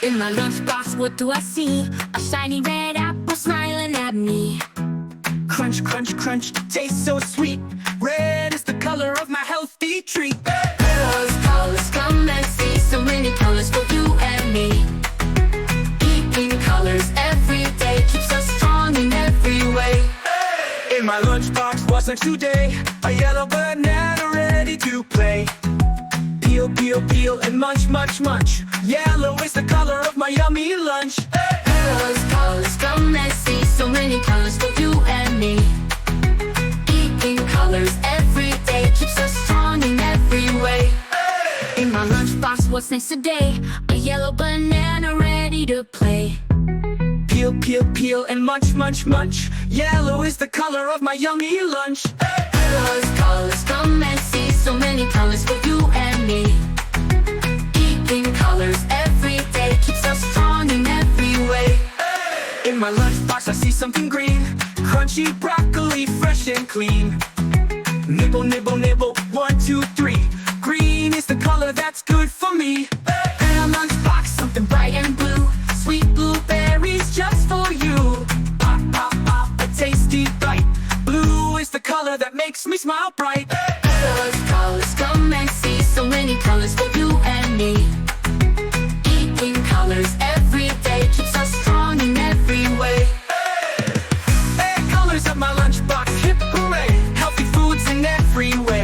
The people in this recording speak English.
In my lunchbox, what do I see? A shiny red apple smiling at me. Crunch, crunch, crunch, tastes so sweet. Red is the color of my healthy treat. Colors, colors, come and see. So many colors for you and me. Eating colors every day keeps us strong in every way. In my lunchbox, what's next today? A yellow banana ready to play. Peel, peel, peel, and munch, munch, munch. Yellow is the color of my yummy lunch. Colors, colors, come and see. So many colors for you and me. Eating colors every day keeps us strong in every way. In my lunchbox, what's next today? A yellow banana ready to play. Peel, peel, peel, and munch, munch, munch. Yellow is the color of my yummy lunch. Colors, colors, come and see. So many colors for you and me. Eating colors every day keeps us strong in every way. In my lunchbox I see something green. Crunchy broccoli, fresh and clean. Nibble, nibble, nibble, 1, 2, 3. Green is the color that's good for me. In a lunchbox, something bright and blue. Sweet blueberries just for you. Pop, pop, pop, a tasty bite. Blue is the color that makes me smile bright. Colors, colors, come and see. So many colors for you and me. Eating colors every day keeps us strong in every way. Hey, colors of my lunchbox, hip hooray. Healthy foods in every way.